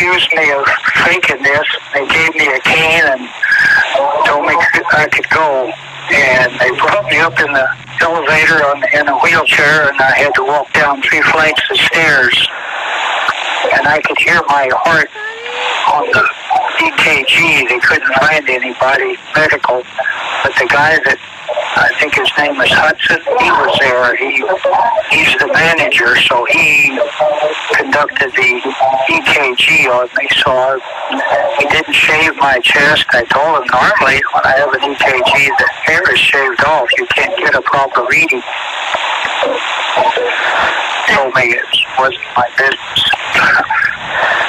accused me of faking this. They gave me a cane and told me I could go. And they brought me up in the elevator in a wheelchair, and I had to walk down 3 flights of stairs. And I could hear my heart on the EKG. They couldn't find anybody medical. But the guy that, I think his name is Hudson, he was there. He's the manager, so he conducted the EKG on me. So he didn't shave my chest. I told him normally when I have an EKG, the hair is shaved off. You can't get a proper reading. He told me it wasn't my business.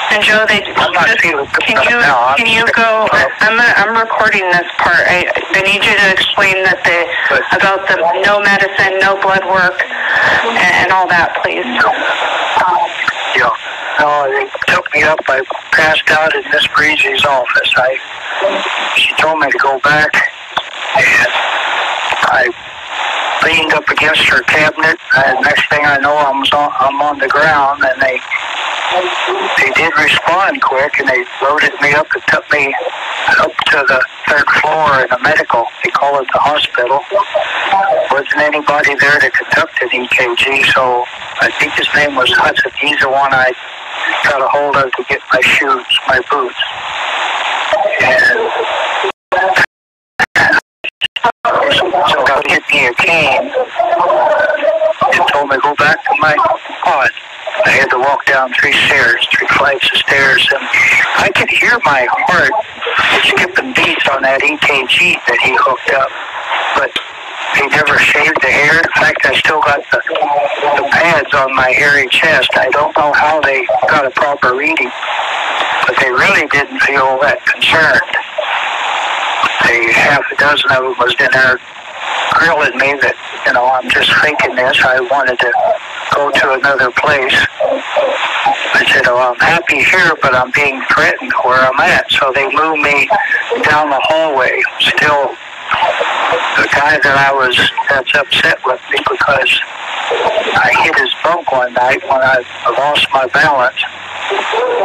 And Joe, can you go? I'm recording this part. I need you to explain about the no medicine, no blood work, and all that, please. Yeah. No, they took me up. I passed out in Miss Breezy's office. She told me to go back, and I leaned up against her cabinet. And next thing I know, I'm on the ground, and they did respond quick, and they loaded me up and took me up to the 3rd floor in a medical. They call it the hospital. Wasn't anybody there to conduct an EKG, so I think his name was Hudson. He's the one I got a hold of to get my shoes, my boots. And so they hit me a cane and told me to go back to my pod. I had to walk down 3 flights of stairs, and I could hear my heart skipping beats on that EKG that he hooked up, but he never shaved the hair. In fact, I still got the pads on my hairy chest. I don't know how they got a proper reading, but they really didn't feel that concerned. Half a dozen of them was in there grilling me that, I'm just faking this. I wanted to go to another place. I said, I'm happy here, but I'm being threatened where I'm at. So they moved me down the hallway. Still, the guy that's upset with me because I hit his bunk one night when I lost my balance.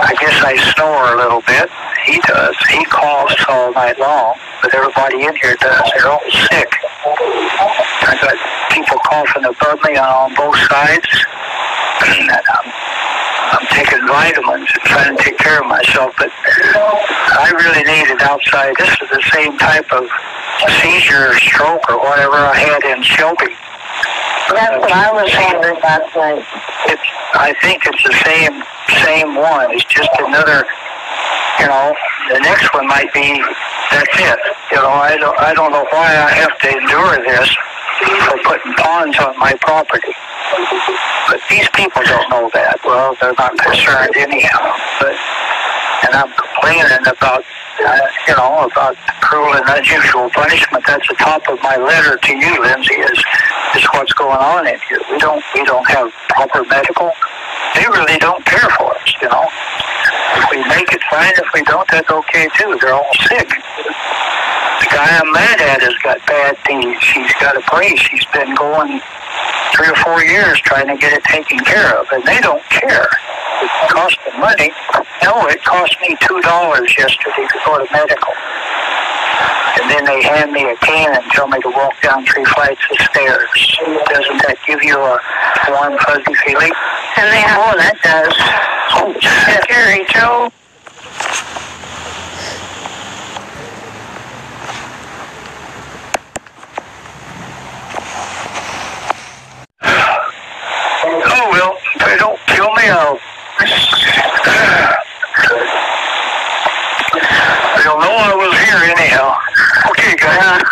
I guess I snore a little bit. He does. He coughs all night long, but everybody in here does. They're all sick. I got people coughing above me on both sides. And I'm taking vitamins and trying to take care of myself, but I really needed outside. This is the same type of seizure or stroke or whatever I had in Shelby. That's what I was having last night. I think it's the same one. It's just another, the next one might be, that's it. I don't know why I have to endure this for putting ponds on my property. But these people don't know that. Well, they're not concerned anyhow. And I'm complaining about, about cruel and unusual punishment. That's the top of my letter to you, Lindsay, is what's going on in here. We don't have proper medical. They really don't care for us, If we make it, fine. If we don't, that's okay too. They're all sick. The guy I'm mad at has got bad knees. He's got a brace. He's been going 3 or 4 years trying to get it taken care of, and they don't care. It costs them money. No, it cost me $2 yesterday to go to medical. And then they hand me a cane and tell me to walk down 3 flights of stairs. Doesn't that give you a warm, fuzzy feeling? And that does. Oh, scary, Joe. Oh, well, if they don't kill me, they'll know I was here anyhow. Okay, guys.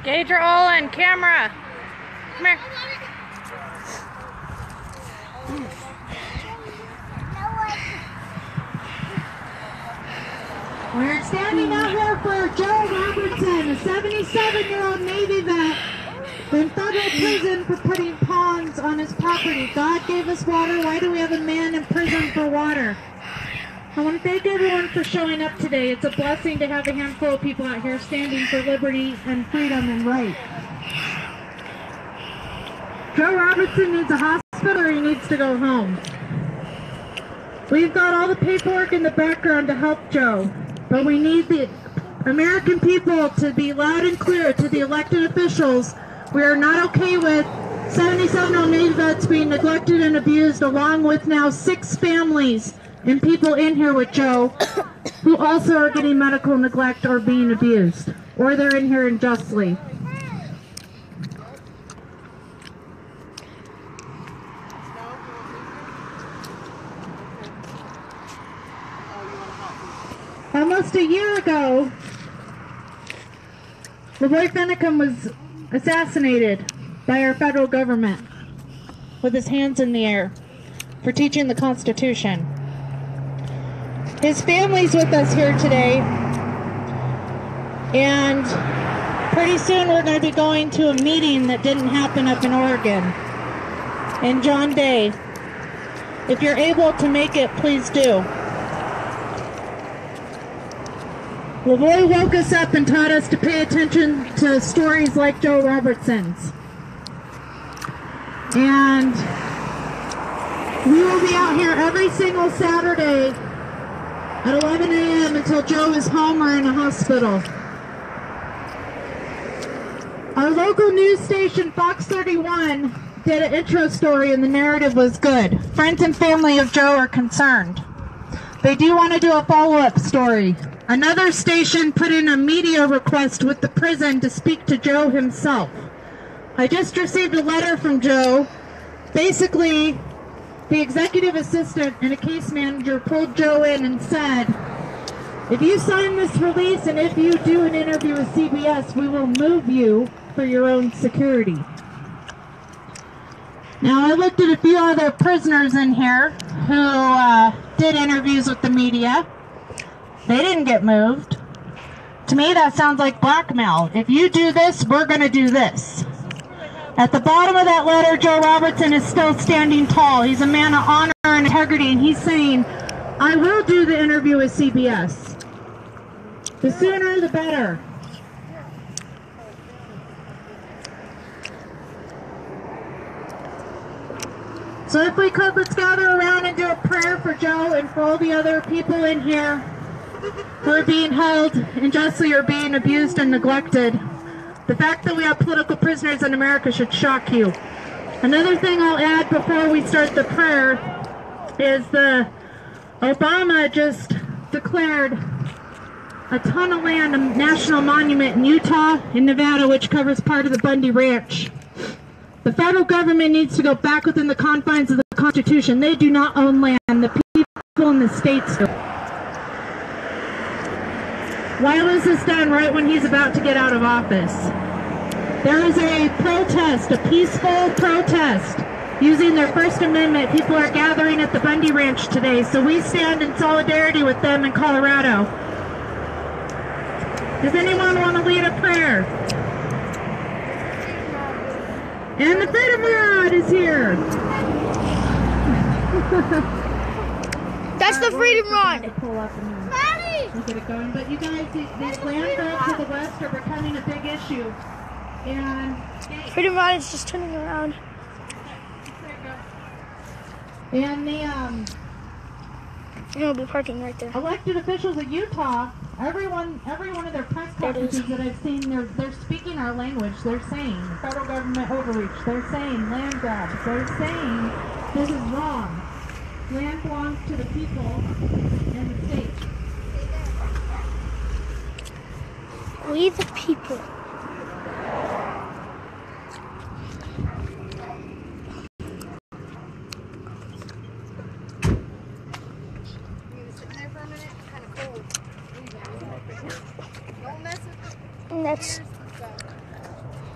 Gauge roll and camera. Come here. We're standing out here for Joe Robertson, a 77-year-old Navy vet, in federal prison for putting ponds on his property. God gave us water. Why do we have a man in prison for water? I want to thank everyone for showing up today. It's a blessing to have a handful of people out here standing for liberty and freedom and right. Joe Robertson needs a hospital or he needs to go home. We've got all the paperwork in the background to help Joe, but we need the American people to be loud and clear to the elected officials. We are not okay with 77 Navy vets being neglected and abused, along with now 6 families and people in here with Joe who also are getting medical neglect or being abused, or they're in here unjustly. Almost a year ago, LeBoy Finicum was assassinated by our federal government with his hands in the air for teaching the Constitution. His family's with us here today, and pretty soon we're going to be going to a meeting that didn't happen up in Oregon, in John Day. If you're able to make it, please do. LeBoy woke us up and taught us to pay attention to stories like Joe Robertson's. And we will be out here every single Saturday at 11 a.m. until Joe is home or in a hospital. Our local news station, Fox 31, did an intro story and the narrative was good. Friends and family of Joe are concerned. They do want to do a follow-up story. Another station put in a media request with the prison to speak to Joe himself. I just received a letter from Joe. Basically, the executive assistant and a case manager pulled Joe in and said, if you sign this release and if you do an interview with CBS, we will move you for your own security. Now, I looked at a few other prisoners in here who did interviews with the media. They didn't get moved. To me, that sounds like blackmail. If you do this, we're going to do this. At the bottom of that letter, Joe Robertson is still standing tall. He's a man of honor and integrity, and he's saying, I will do the interview with CBS. The sooner, the better. So if we could, let's gather around and do a prayer for Joe and for all the other people in here who are being held unjustly or being abused and neglected. The fact that we have political prisoners in America should shock you. Another thing I'll add before we start the prayer is Obama just declared a ton of land a national monument in Utah and Nevada, which covers part of the Bundy Ranch. The federal government needs to go back within the confines of the Constitution. They do not own land. The people in the states do. Why was this done right when he's about to get out of office? There is a protest, a peaceful protest, using their First Amendment. People are gathering at the Bundy Ranch today, so we stand in solidarity with them in Colorado. Does anyone want to lead a prayer? And the Freedom Rod is here. That's the Freedom Rod. We'll get it going. But you guys, these land grabs to the west are becoming a big issue. And Freedom Rod is just turning around. And the You'll be parking right there. Elected officials of Utah, every one of their press conferences that I've seen, they're speaking our language. They're saying federal government overreach. They're saying land grabs. They're saying this is wrong. Land belongs to the people and the state. We the people. And that's,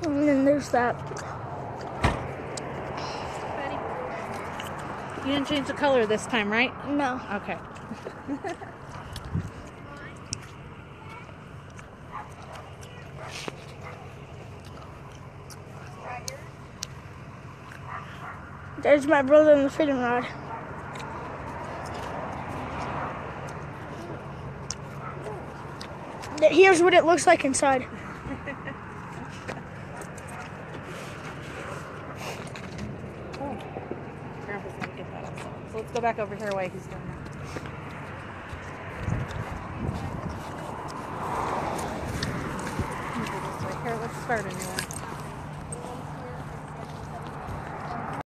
and then there's that. You didn't change the color this time, right? No. Okay. There's my brother in the Freedom Rod. Here's what it looks like inside. Oh, Grandpa's gonna get that also. So let's go back over here while he's doing that. Here, let's start a new one.